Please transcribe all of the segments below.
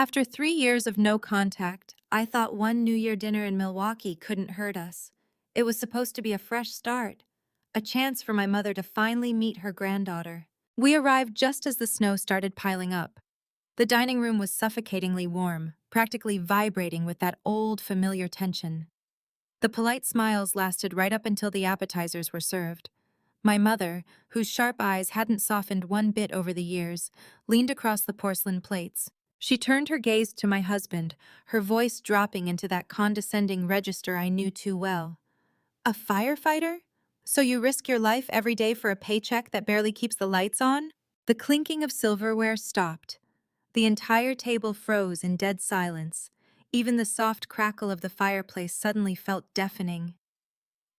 After 3 years of no contact, I thought one New Year dinner in Milwaukee couldn't hurt us. It was supposed to be a fresh start, a chance for my mother to finally meet her granddaughter. We arrived just as the snow started piling up. The dining room was suffocatingly warm, practically vibrating with that old, familiar tension. The polite smiles lasted right up until the appetizers were served. My mother, whose sharp eyes hadn't softened one bit over the years, leaned across the porcelain plates. She turned her gaze to my husband, her voice dropping into that condescending register I knew too well. A firefighter? So you risk your life every day for a paycheck that barely keeps the lights on? The clinking of silverware stopped. The entire table froze in dead silence. Even the soft crackle of the fireplace suddenly felt deafening.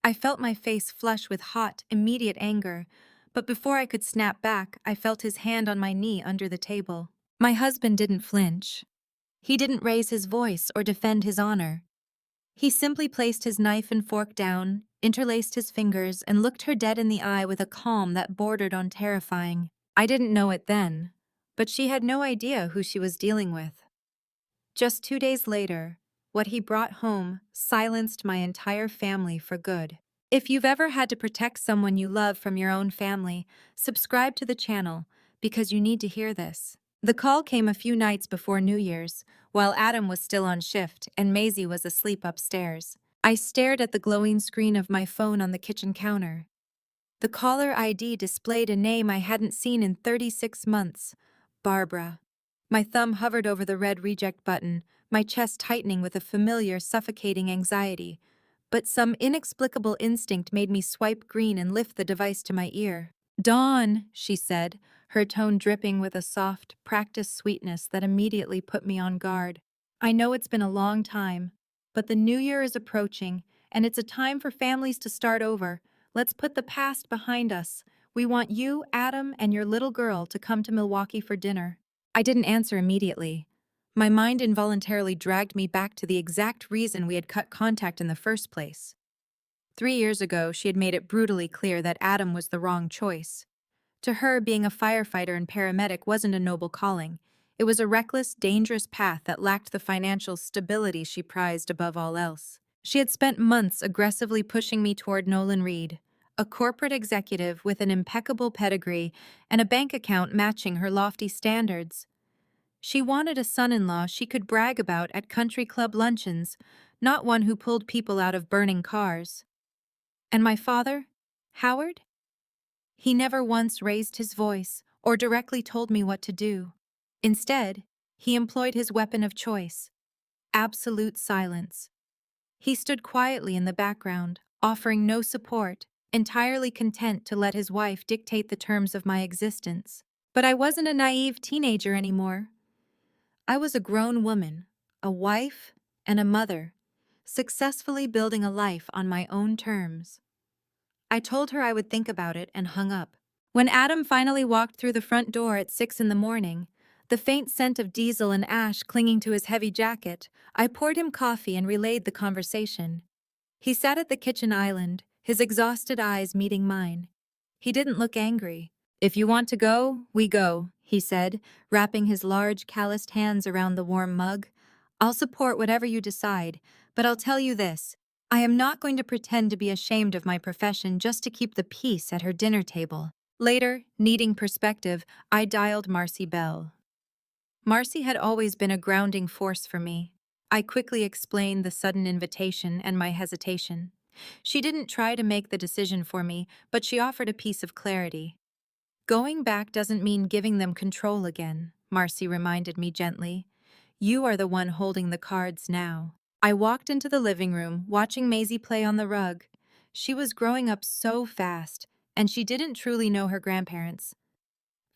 I felt my face flush with hot, immediate anger, but before I could snap back, I felt his hand on my knee under the table. My husband didn't flinch. He didn't raise his voice or defend his honor. He simply placed his knife and fork down, interlaced his fingers, and looked her dead in the eye with a calm that bordered on terrifying. I didn't know it then, but she had no idea who she was dealing with. Just 2 days later, what he brought home silenced my entire family for good. If you've ever had to protect someone you love from your own family, subscribe to the channel because you need to hear this. The call came a few nights before New Year's, while Adam was still on shift and Maisie was asleep upstairs. I stared at the glowing screen of my phone on the kitchen counter. The caller ID displayed a name I hadn't seen in 36 months, Barbara. My thumb hovered over the red reject button, my chest tightening with a familiar, suffocating anxiety. But some inexplicable instinct made me swipe green and lift the device to my ear. "Dawn," she said, her tone dripping with a soft, practiced sweetness that immediately put me on guard. "I know it's been a long time, but the new year is approaching, and it's a time for families to start over. Let's put the past behind us. We want you, Adam, and your little girl to come to Milwaukee for dinner." I didn't answer immediately. My mind involuntarily dragged me back to the exact reason we had cut contact in the first place. 3 years ago, she had made it brutally clear that Adam was the wrong choice. To her, being a firefighter and paramedic wasn't a noble calling. It was a reckless, dangerous path that lacked the financial stability she prized above all else. She had spent months aggressively pushing me toward Nolan Reed, a corporate executive with an impeccable pedigree and a bank account matching her lofty standards. She wanted a son-in-law she could brag about at country club luncheons, not one who pulled people out of burning cars. And my father, Howard? He never once raised his voice or directly told me what to do. Instead, he employed his weapon of choice, absolute silence. He stood quietly in the background, offering no support, entirely content to let his wife dictate the terms of my existence. But I wasn't a naive teenager anymore. I was a grown woman, a wife, and a mother, successfully building a life on my own terms. I told her I would think about it and hung up. When Adam finally walked through the front door at 6 in the morning, the faint scent of diesel and ash clinging to his heavy jacket, I poured him coffee and relayed the conversation. He sat at the kitchen island, his exhausted eyes meeting mine. He didn't look angry. "If you want to go, we go," he said, wrapping his large, calloused hands around the warm mug. "I'll support whatever you decide, but I'll tell you this. I am not going to pretend to be ashamed of my profession just to keep the peace at her dinner table." Later, needing perspective, I dialed Marcy Bell. Marcy had always been a grounding force for me. I quickly explained the sudden invitation and my hesitation. She didn't try to make the decision for me, but she offered a piece of clarity. "Going back doesn't mean giving them control again," Marcy reminded me gently. "You are the one holding the cards now." I walked into the living room, watching Maisie play on the rug. She was growing up so fast, and she didn't truly know her grandparents.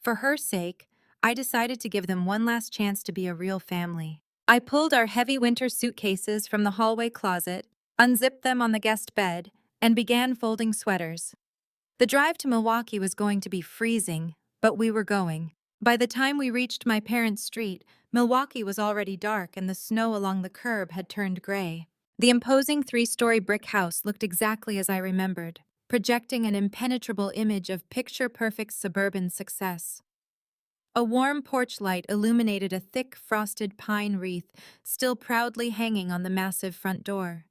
For her sake, I decided to give them one last chance to be a real family. I pulled our heavy winter suitcases from the hallway closet, unzipped them on the guest bed, and began folding sweaters. The drive to Milwaukee was going to be freezing, but we were going. By the time we reached my parents' street, Milwaukee was already dark and the snow along the curb had turned gray. The imposing 3-story brick house looked exactly as I remembered, projecting an impenetrable image of picture-perfect suburban success. A warm porch light illuminated a thick, frosted pine wreath still proudly hanging on the massive front door.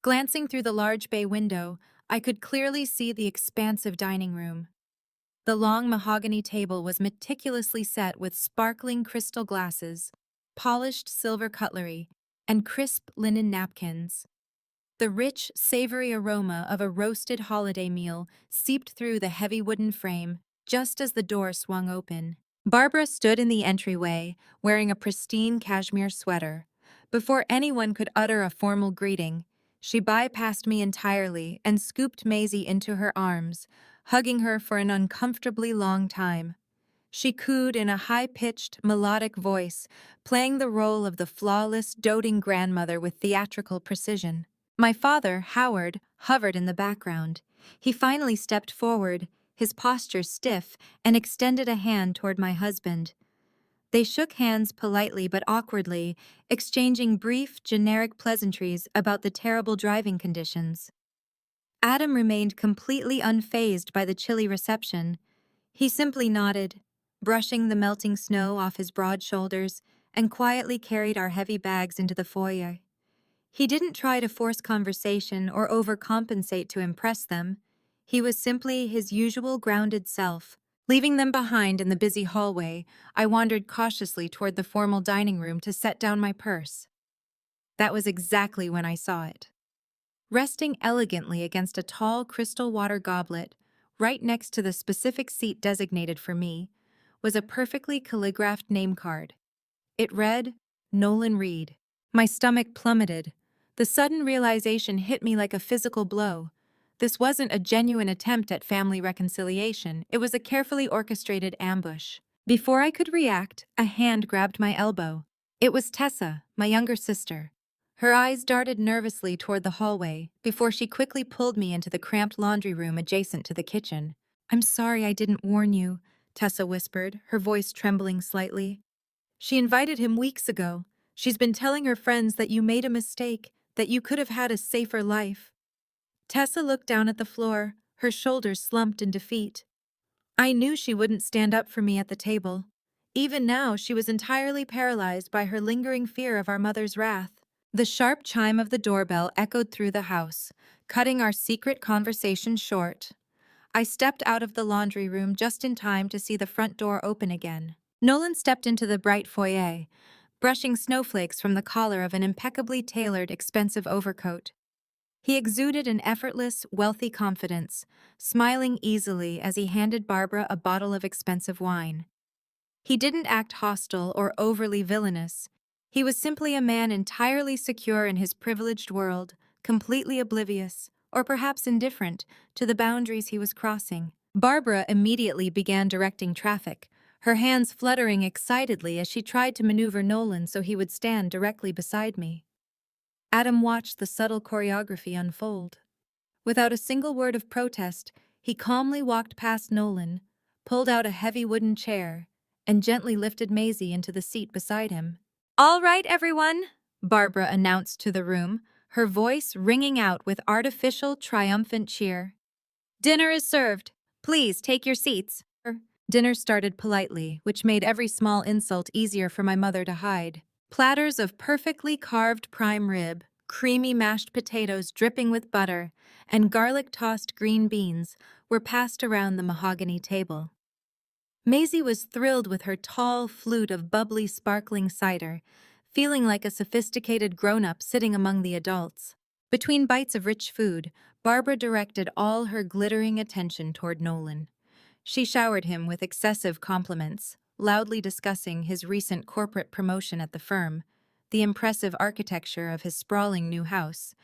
Glancing through the large bay window, I could clearly see the expansive dining room. The long mahogany table was meticulously set with sparkling crystal glasses, polished silver cutlery, and crisp linen napkins. The rich, savory aroma of a roasted holiday meal seeped through the heavy wooden frame just as the door swung open. Barbara stood in the entryway, wearing a pristine cashmere sweater. Before anyone could utter a formal greeting, she bypassed me entirely and scooped Maisie into her arms, hugging her for an uncomfortably long time. She cooed in a high-pitched, melodic voice, playing the role of the flawless, doting grandmother with theatrical precision. My father, Howard, hovered in the background. He finally stepped forward, his posture stiff, and extended a hand toward my husband. They shook hands politely but awkwardly, exchanging brief, generic pleasantries about the terrible driving conditions. Adam remained completely unfazed by the chilly reception. He simply nodded, brushing the melting snow off his broad shoulders, and quietly carried our heavy bags into the foyer. He didn't try to force conversation or overcompensate to impress them. He was simply his usual grounded self. Leaving them behind in the busy hallway, I wandered cautiously toward the formal dining room to set down my purse. That was exactly when I saw it. Resting elegantly against a tall crystal water goblet, right next to the specific seat designated for me, was a perfectly calligraphed name card. It read, Nolan Reed. My stomach plummeted. The sudden realization hit me like a physical blow. This wasn't a genuine attempt at family reconciliation, it was a carefully orchestrated ambush. Before I could react, a hand grabbed my elbow. It was Tessa, my younger sister. Her eyes darted nervously toward the hallway before she quickly pulled me into the cramped laundry room adjacent to the kitchen. "I'm sorry I didn't warn you," Tessa whispered, her voice trembling slightly. "She invited him weeks ago. She's been telling her friends that you made a mistake, that you could have had a safer life." Tessa looked down at the floor, her shoulders slumped in defeat. I knew she wouldn't stand up for me at the table. Even now, she was entirely paralyzed by her lingering fear of our mother's wrath. The sharp chime of the doorbell echoed through the house, cutting our secret conversation short. I stepped out of the laundry room just in time to see the front door open again. Nolan stepped into the bright foyer, brushing snowflakes from the collar of an impeccably tailored, expensive overcoat. He exuded an effortless, wealthy confidence, smiling easily as he handed Barbara a bottle of expensive wine. He didn't act hostile or overly villainous. He was simply a man entirely secure in his privileged world, completely oblivious, or perhaps indifferent, to the boundaries he was crossing. Barbara immediately began directing traffic, her hands fluttering excitedly as she tried to maneuver Nolan so he would stand directly beside me. Adam watched the subtle choreography unfold. Without a single word of protest, he calmly walked past Nolan, pulled out a heavy wooden chair, and gently lifted Maisie into the seat beside him. "All right, everyone," Barbara announced to the room, her voice ringing out with artificial, triumphant cheer. "Dinner is served. Please take your seats." Dinner started politely, which made every small insult easier for my mother to hide. Platters of perfectly carved prime rib, creamy mashed potatoes dripping with butter, and garlic-tossed green beans were passed around the mahogany table. Maisie was thrilled with her tall flute of bubbly, sparkling cider, feeling like a sophisticated grown-up sitting among the adults. Between bites of rich food, Barbara directed all her glittering attention toward Nolan. She showered him with excessive compliments, loudly discussing his recent corporate promotion at the firm, the impressive architecture of his sprawling new house,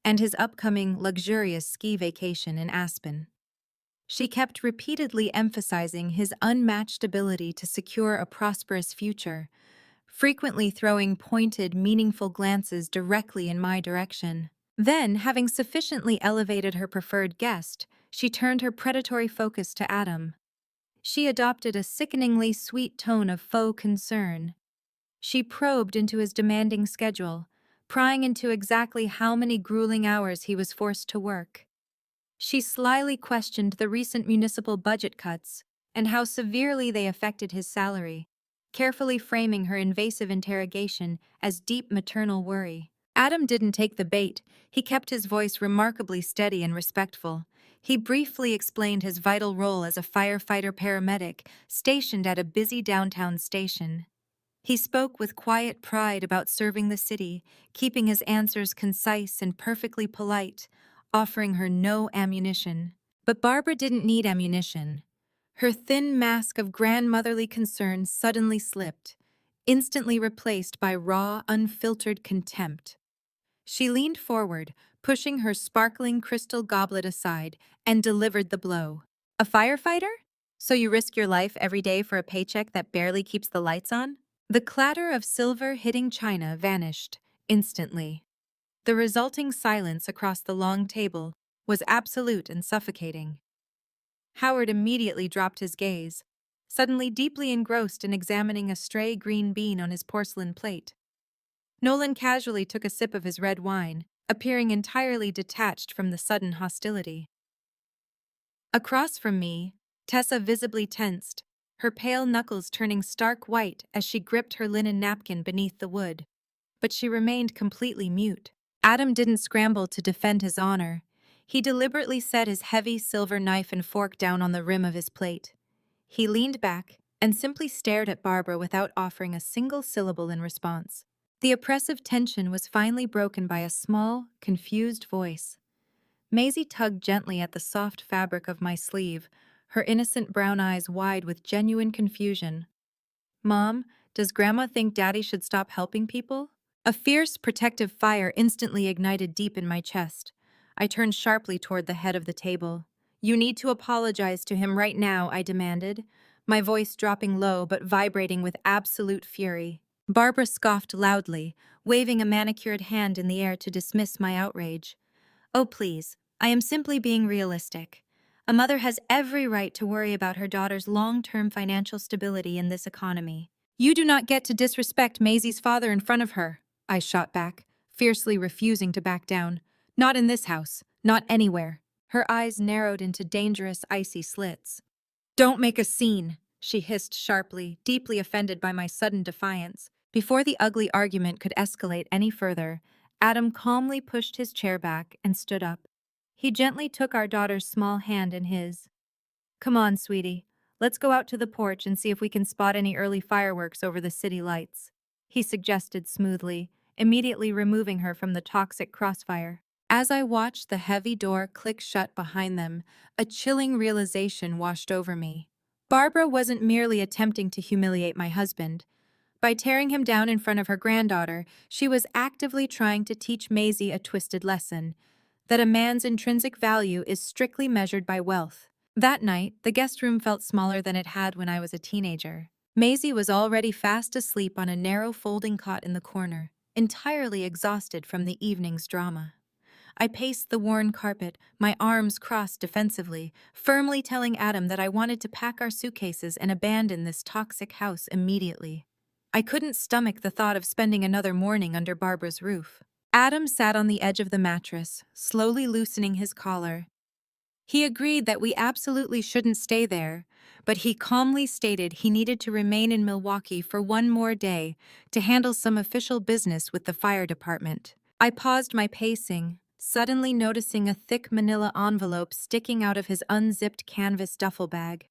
and his upcoming luxurious ski vacation in Aspen. She kept repeatedly emphasizing his unmatched ability to secure a prosperous future, frequently throwing pointed, meaningful glances directly in my direction. Then, having sufficiently elevated her preferred guest, she turned her predatory focus to Adam. She adopted a sickeningly sweet tone of faux concern. She probed into his demanding schedule, prying into exactly how many grueling hours he was forced to work. She slyly questioned the recent municipal budget cuts, and how severely they affected his salary, carefully framing her invasive interrogation as deep maternal worry. Adam didn't take the bait. He kept his voice remarkably steady and respectful. He briefly explained his vital role as a firefighter paramedic stationed at a busy downtown station. He spoke with quiet pride about serving the city, keeping his answers concise and perfectly polite, offering her no ammunition. But Barbara didn't need ammunition. Her thin mask of grandmotherly concern suddenly slipped, instantly replaced by raw, unfiltered contempt. She leaned forward, pushing her sparkling crystal goblet aside, and delivered the blow. A firefighter? So you risk your life every day for a paycheck that barely keeps the lights on? The clatter of silver hitting china vanished instantly. The resulting silence across the long table was absolute and suffocating. Howard immediately dropped his gaze, suddenly deeply engrossed in examining a stray green bean on his porcelain plate. Nolan casually took a sip of his red wine, appearing entirely detached from the sudden hostility. Across from me, Tessa visibly tensed, her pale knuckles turning stark white as she gripped her linen napkin beneath the wood. But she remained completely mute. Adam didn't scramble to defend his honor. He deliberately set his heavy silver knife and fork down on the rim of his plate. He leaned back and simply stared at Barbara without offering a single syllable in response. The oppressive tension was finally broken by a small, confused voice. Maisie tugged gently at the soft fabric of my sleeve, her innocent brown eyes wide with genuine confusion. "Mom, does Grandma think Daddy should stop helping people?" A fierce, protective fire instantly ignited deep in my chest. I turned sharply toward the head of the table. "You need to apologize to him right now," I demanded, my voice dropping low but vibrating with absolute fury. Barbara scoffed loudly, waving a manicured hand in the air to dismiss my outrage. "Oh, please, I am simply being realistic. A mother has every right to worry about her daughter's long-term financial stability in this economy. You do not get to disrespect Maisie's father in front of her," I shot back, fiercely refusing to back down. "Not in this house, not anywhere." Her eyes narrowed into dangerous, icy slits. "Don't make a scene," she hissed sharply, deeply offended by my sudden defiance. Before the ugly argument could escalate any further, Adam calmly pushed his chair back and stood up. He gently took our daughter's small hand in his. "Come on, sweetie. Let's go out to the porch and see if we can spot any early fireworks over the city lights," he suggested smoothly, immediately removing her from the toxic crossfire. As I watched the heavy door click shut behind them, a chilling realization washed over me. Barbara wasn't merely attempting to humiliate my husband. By tearing him down in front of her granddaughter, she was actively trying to teach Maisie a twisted lesson, that a man's intrinsic value is strictly measured by wealth. That night, the guest room felt smaller than it had when I was a teenager. Maisie was already fast asleep on a narrow folding cot in the corner, entirely exhausted from the evening's drama. I paced the worn carpet, my arms crossed defensively, firmly telling Adam that I wanted to pack our suitcases and abandon this toxic house immediately. I couldn't stomach the thought of spending another morning under Barbara's roof. Adam sat on the edge of the mattress, slowly loosening his collar. He agreed that we absolutely shouldn't stay there, but he calmly stated he needed to remain in Milwaukee for one more day to handle some official business with the fire department. I paused my pacing, suddenly noticing a thick manila envelope sticking out of his unzipped canvas duffel bag.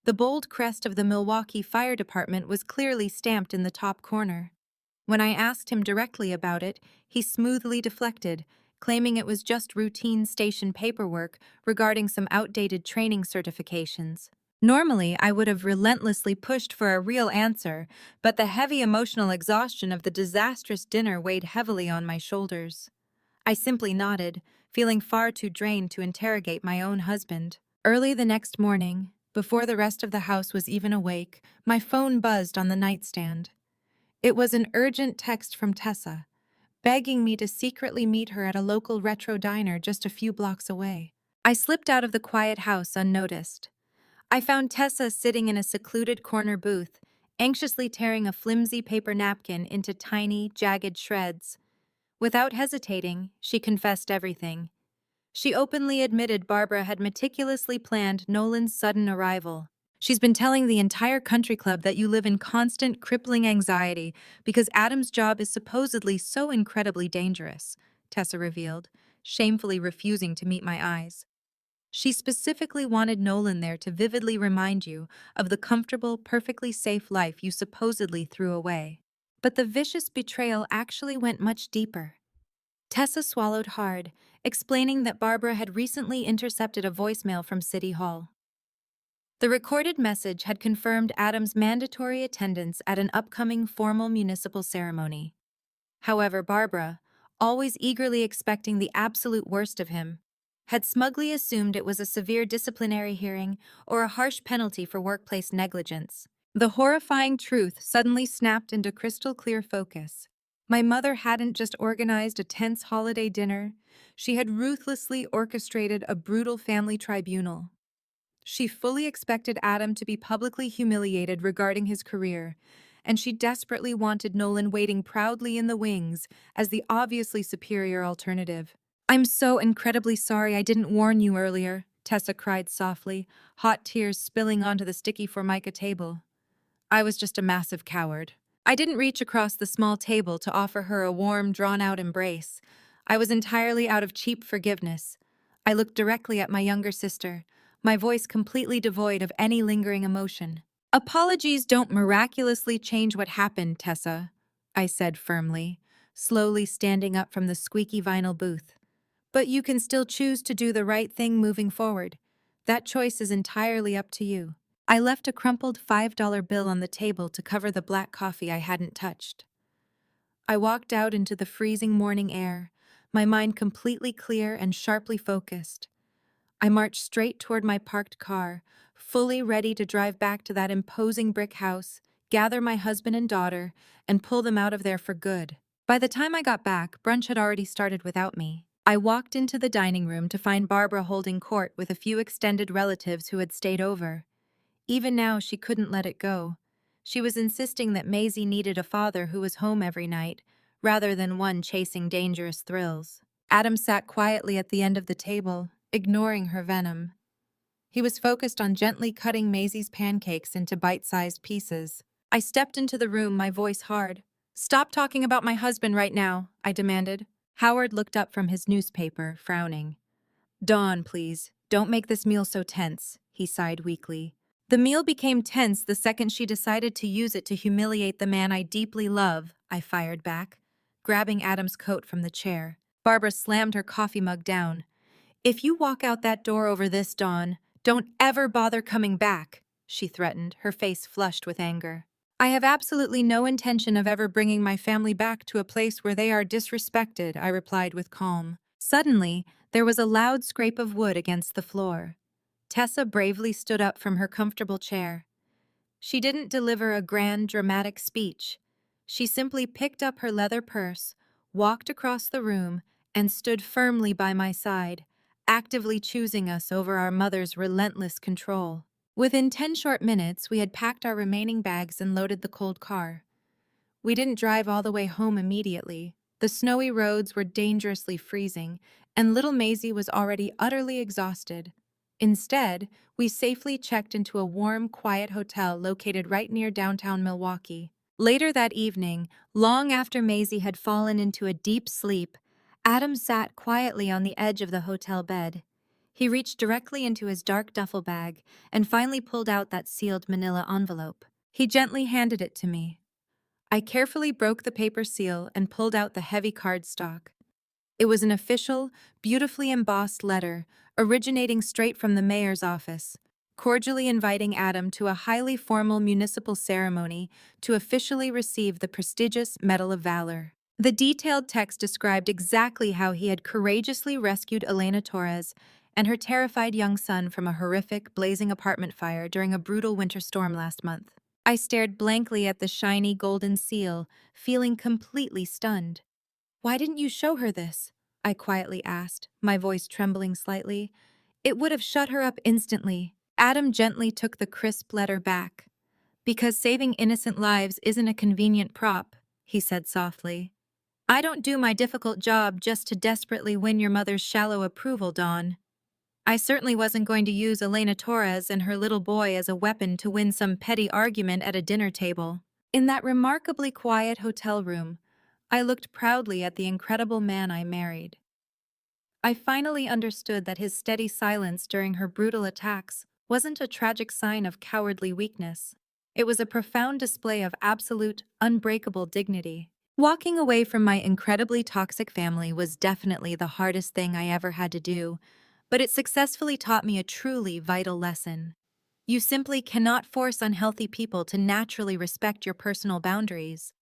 The bold crest of the Milwaukee Fire Department was clearly stamped in the top corner. When I asked him directly about it, he smoothly deflected, claiming it was just routine station paperwork regarding some outdated training certifications. Normally, I would have relentlessly pushed for a real answer, but the heavy emotional exhaustion of the disastrous dinner weighed heavily on my shoulders. I simply nodded, feeling far too drained to interrogate my own husband. Early the next morning, before the rest of the house was even awake, my phone buzzed on the nightstand. It was an urgent text from Tessa, begging me to secretly meet her at a local retro diner just a few blocks away. I slipped out of the quiet house unnoticed. I found Tessa sitting in a secluded corner booth, anxiously tearing a flimsy paper napkin into tiny, jagged shreds. Without hesitating, she confessed everything. She openly admitted Barbara had meticulously planned Nolan's sudden arrival. She's been telling the entire country club that you live in constant, crippling anxiety because Adam's job is supposedly so incredibly dangerous, Tessa revealed, shamefully refusing to meet my eyes. She specifically wanted Nolan there to vividly remind you of the comfortable, perfectly safe life you supposedly threw away. But the vicious betrayal actually went much deeper. Tessa swallowed hard, explaining that Barbara had recently intercepted a voicemail from City Hall. The recorded message had confirmed Adam's mandatory attendance at an upcoming formal municipal ceremony. However, Barbara, always eagerly expecting the absolute worst of him, had smugly assumed it was a severe disciplinary hearing or a harsh penalty for workplace negligence. The horrifying truth suddenly snapped into crystal clear focus. My mother hadn't just organized a tense holiday dinner, she had ruthlessly orchestrated a brutal family tribunal. She fully expected Adam to be publicly humiliated regarding his career, and she desperately wanted Nolan waiting proudly in the wings as the obviously superior alternative. "I'm so incredibly sorry I didn't warn you earlier," Tessa cried softly, hot tears spilling onto the sticky formica table. "I was just a massive coward." I didn't reach across the small table to offer her a warm, drawn-out embrace. I was entirely out of cheap forgiveness. I looked directly at my younger sister, my voice completely devoid of any lingering emotion. "Apologies don't miraculously change what happened, Tessa," I said firmly, slowly standing up from the squeaky vinyl booth. "But you can still choose to do the right thing moving forward. That choice is entirely up to you." I left a crumpled $5 bill on the table to cover the black coffee I hadn't touched. I walked out into the freezing morning air, my mind completely clear and sharply focused. I marched straight toward my parked car, fully ready to drive back to that imposing brick house, gather my husband and daughter, and pull them out of there for good. By the time I got back, brunch had already started without me. I walked into the dining room to find Barbara holding court with a few extended relatives who had stayed over. Even now, she couldn't let it go. She was insisting that Maisie needed a father who was home every night, rather than one chasing dangerous thrills. Adam sat quietly at the end of the table, ignoring her venom. He was focused on gently cutting Maisie's pancakes into bite-sized pieces. I stepped into the room, my voice hard. "Stop talking about my husband right now," I demanded. Howard looked up from his newspaper, frowning. "Dawn, please, don't make this meal so tense," he sighed weakly. "The meal became tense the second she decided to use it to humiliate the man I deeply love," I fired back, grabbing Adam's coat from the chair. Barbara slammed her coffee mug down. "If you walk out that door over this, Dawn, don't ever bother coming back," she threatened, her face flushed with anger. "I have absolutely no intention of ever bringing my family back to a place where they are disrespected," I replied with calm. Suddenly, there was a loud scrape of wood against the floor. Tessa bravely stood up from her comfortable chair. She didn't deliver a grand, dramatic speech. She simply picked up her leather purse, walked across the room, and stood firmly by my side, actively choosing us over our mother's relentless control. Within 10 short minutes, we had packed our remaining bags and loaded the cold car. We didn't drive all the way home immediately. The snowy roads were dangerously freezing, and little Maisie was already utterly exhausted. Instead, we safely checked into a warm, quiet hotel located right near downtown Milwaukee. Later that evening, long after Maisie had fallen into a deep sleep, Adam sat quietly on the edge of the hotel bed. He reached directly into his dark duffel bag and finally pulled out that sealed manila envelope. He gently handed it to me. I carefully broke the paper seal and pulled out the heavy cardstock. It was an official, beautifully embossed letter, originating straight from the mayor's office, cordially inviting Adam to a highly formal municipal ceremony to officially receive the prestigious Medal of Valor. The detailed text described exactly how he had courageously rescued Elena Torres and her terrified young son from a horrific, blazing apartment fire during a brutal winter storm last month. I stared blankly at the shiny golden seal, feeling completely stunned. "Why didn't you show her this?" I quietly asked, my voice trembling slightly. "It would have shut her up instantly." Adam gently took the crisp letter back. "Because saving innocent lives isn't a convenient prop," he said softly. "I don't do my difficult job just to desperately win your mother's shallow approval, Dawn." I certainly wasn't going to use Elena Torres and her little boy as a weapon to win some petty argument at a dinner table. In that remarkably quiet hotel room, I looked proudly at the incredible man I married. I finally understood that his steady silence during her brutal attacks wasn't a tragic sign of cowardly weakness. It was a profound display of absolute, unbreakable dignity. Walking away from my incredibly toxic family was definitely the hardest thing I ever had to do, but it successfully taught me a truly vital lesson. You simply cannot force unhealthy people to naturally respect your personal boundaries,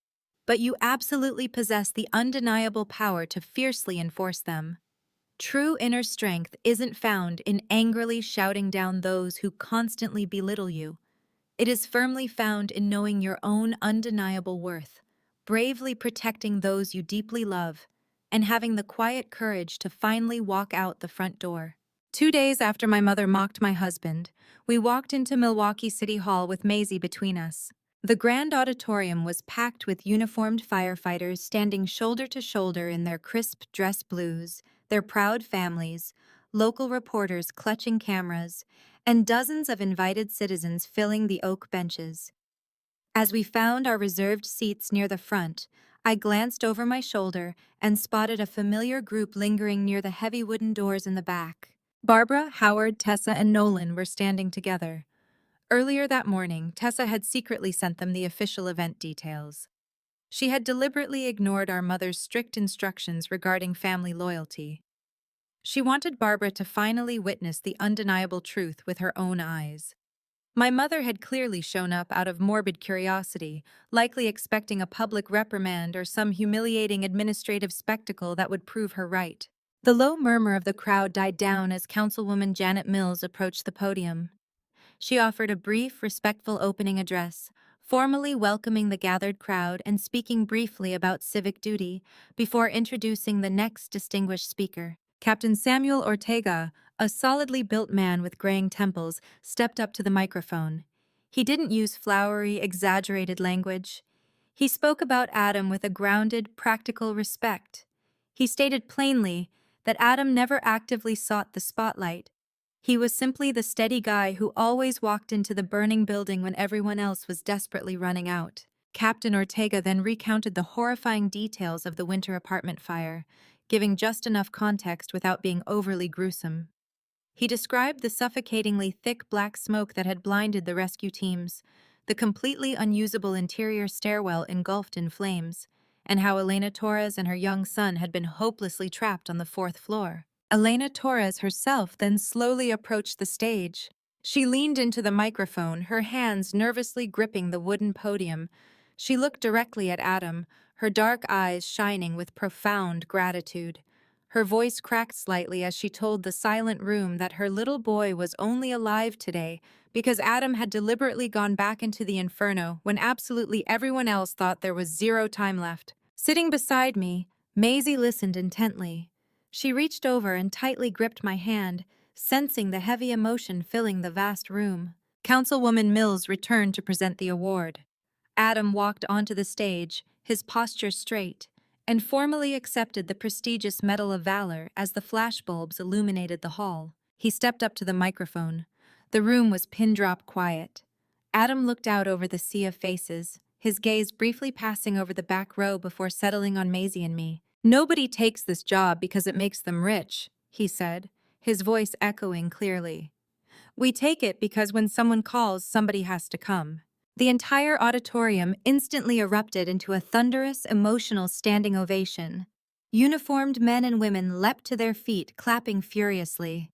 but you absolutely possess the undeniable power to fiercely enforce them. True inner strength isn't found in angrily shouting down those who constantly belittle you. It is firmly found in knowing your own undeniable worth, bravely protecting those you deeply love, and having the quiet courage to finally walk out the front door. 2 days after my mother mocked my husband, we walked into Milwaukee City Hall with Maisie between us. The grand auditorium was packed with uniformed firefighters standing shoulder to shoulder in their crisp dress blues, their proud families, local reporters clutching cameras, and dozens of invited citizens filling the oak benches. As we found our reserved seats near the front, I glanced over my shoulder and spotted a familiar group lingering near the heavy wooden doors in the back. Barbara, Howard, Tessa, and Nolan were standing together. Earlier that morning, Tessa had secretly sent them the official event details. She had deliberately ignored our mother's strict instructions regarding family loyalty. She wanted Barbara to finally witness the undeniable truth with her own eyes. My mother had clearly shown up out of morbid curiosity, likely expecting a public reprimand or some humiliating administrative spectacle that would prove her right. The low murmur of the crowd died down as Councilwoman Janet Mills approached the podium. She offered a brief, respectful opening address, formally welcoming the gathered crowd and speaking briefly about civic duty before introducing the next distinguished speaker. Captain Samuel Ortega, a solidly built man with graying temples, stepped up to the microphone. He didn't use flowery, exaggerated language. He spoke about Adam with a grounded, practical respect. He stated plainly that Adam never actively sought the spotlight. He was simply the steady guy who always walked into the burning building when everyone else was desperately running out. Captain Ortega then recounted the horrifying details of the winter apartment fire, giving just enough context without being overly gruesome. He described the suffocatingly thick black smoke that had blinded the rescue teams, the completely unusable interior stairwell engulfed in flames, and how Elena Torres and her young son had been hopelessly trapped on the fourth floor. Elena Torres herself then slowly approached the stage. She leaned into the microphone, her hands nervously gripping the wooden podium. She looked directly at Adam, her dark eyes shining with profound gratitude. Her voice cracked slightly as she told the silent room that her little boy was only alive today because Adam had deliberately gone back into the inferno when absolutely everyone else thought there was zero time left. Sitting beside me, Maisie listened intently. She reached over and tightly gripped my hand, sensing the heavy emotion filling the vast room. Councilwoman Mills returned to present the award. Adam walked onto the stage, his posture straight, and formally accepted the prestigious Medal of Valor as the flashbulbs illuminated the hall. He stepped up to the microphone. The room was pin-drop quiet. Adam looked out over the sea of faces, his gaze briefly passing over the back row before settling on Maisie and me. "Nobody takes this job because it makes them rich," he said, his voice echoing clearly. "We take it because when someone calls, somebody has to come." The entire auditorium instantly erupted into a thunderous, emotional standing ovation. Uniformed men and women leapt to their feet, clapping furiously.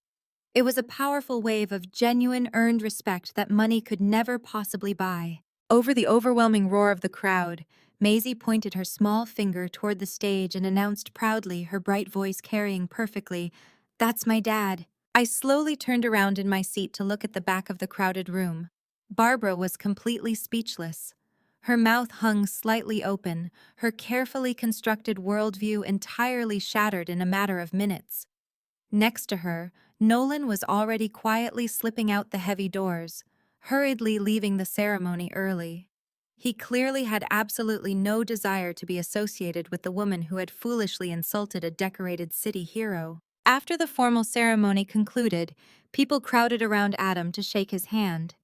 It was a powerful wave of genuine, earned respect that money could never possibly buy. Over the overwhelming roar of the crowd, Maisie pointed her small finger toward the stage and announced proudly, her bright voice carrying perfectly, "That's my dad." I slowly turned around in my seat to look at the back of the crowded room. Barbara was completely speechless. Her mouth hung slightly open, her carefully constructed worldview entirely shattered in a matter of minutes. Next to her, Nolan was already quietly slipping out the heavy doors, hurriedly leaving the ceremony early. He clearly had absolutely no desire to be associated with the woman who had foolishly insulted a decorated city hero. After the formal ceremony concluded, people crowded around Adam to shake his hand.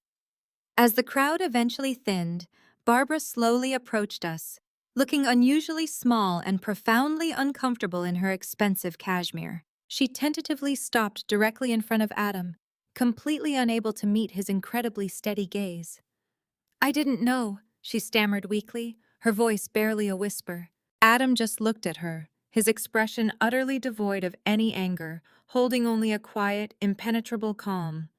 As the crowd eventually thinned, Barbara slowly approached us, looking unusually small and profoundly uncomfortable in her expensive cashmere. She tentatively stopped directly in front of Adam, completely unable to meet his incredibly steady gaze. "I didn't know," she stammered weakly, her voice barely a whisper. Adam just looked at her, his expression utterly devoid of any anger, holding only a quiet, impenetrable calm.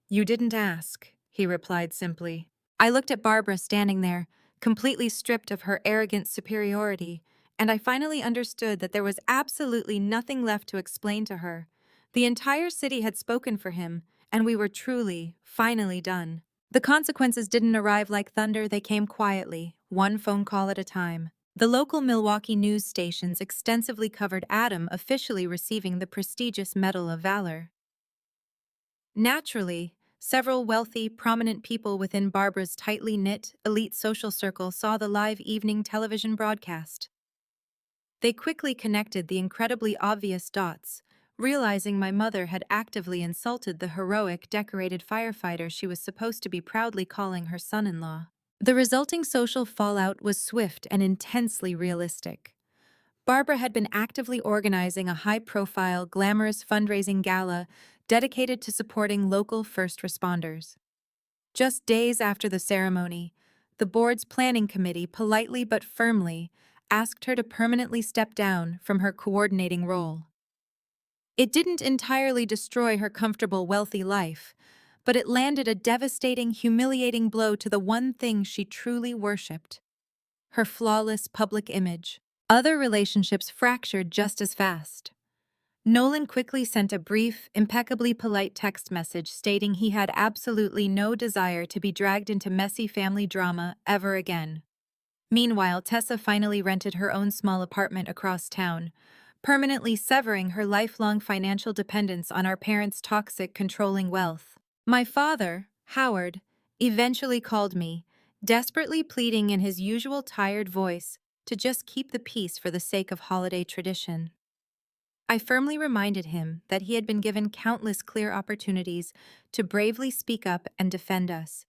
"You didn't ask," he replied simply. I looked at Barbara standing there, completely stripped of her arrogant superiority, and I finally understood that there was absolutely nothing left to explain to her. The entire city had spoken for him, and we were truly, finally done. The consequences didn't arrive like thunder, they came quietly, one phone call at a time. The local Milwaukee news stations extensively covered Adam officially receiving the prestigious Medal of Valor. Naturally, several wealthy, prominent people within Barbara's tightly knit, elite social circle saw the live evening television broadcast. They quickly connected the incredibly obvious dots, realizing my mother had actively insulted the heroic, decorated firefighter she was supposed to be proudly calling her son-in-law. The resulting social fallout was swift and intensely realistic. Barbara had been actively organizing a high-profile, glamorous fundraising gala dedicated to supporting local first responders. Just days after the ceremony, the board's planning committee politely but firmly asked her to permanently step down from her coordinating role. It didn't entirely destroy her comfortable, wealthy life, but it landed a devastating, humiliating blow to the one thing she truly worshipped: her flawless public image. Other relationships fractured just as fast. Nolan quickly sent a brief, impeccably polite text message stating he had absolutely no desire to be dragged into messy family drama ever again. Meanwhile, Tessa finally rented her own small apartment across town, permanently severing her lifelong financial dependence on our parents' toxic, controlling wealth. My father, Howard, eventually called me, desperately pleading in his usual tired voice to just keep the peace for the sake of holiday tradition. I firmly reminded him that he had been given countless clear opportunities to bravely speak up and defend us,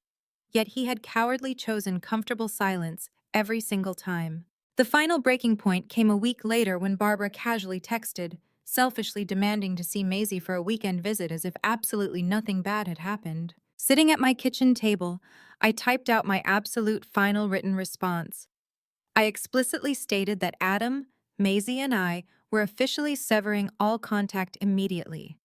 yet he had cowardly chosen comfortable silence every single time. The final breaking point came a week later when Barbara casually texted, selfishly demanding to see Maisie for a weekend visit as if absolutely nothing bad had happened. Sitting at my kitchen table, I typed out my absolute final written response. I explicitly stated that Adam, Maisie, and I were officially severing all contact immediately.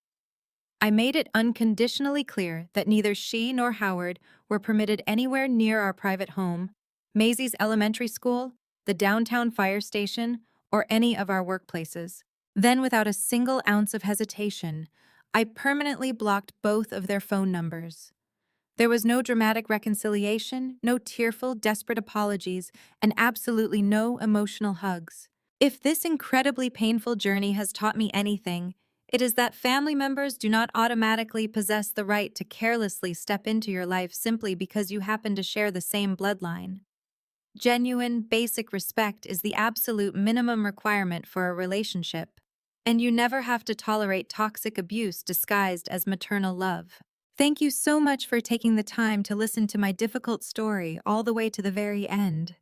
I made it unconditionally clear that neither she nor Howard were permitted anywhere near our private home, Maisie's elementary school, the downtown fire station, or any of our workplaces. Then, without a single ounce of hesitation, I permanently blocked both of their phone numbers. There was no dramatic reconciliation, no tearful, desperate apologies, and absolutely no emotional hugs. If this incredibly painful journey has taught me anything, it is that family members do not automatically possess the right to carelessly step into your life simply because you happen to share the same bloodline. Genuine, basic respect is the absolute minimum requirement for a relationship, and you never have to tolerate toxic abuse disguised as maternal love. Thank you so much for taking the time to listen to my difficult story all the way to the very end.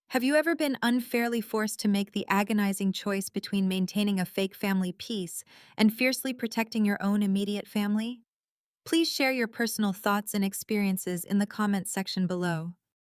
Have you ever been unfairly forced to make the agonizing choice between maintaining a fake family peace and fiercely protecting your own immediate family? Please share your personal thoughts and experiences in the comments section below.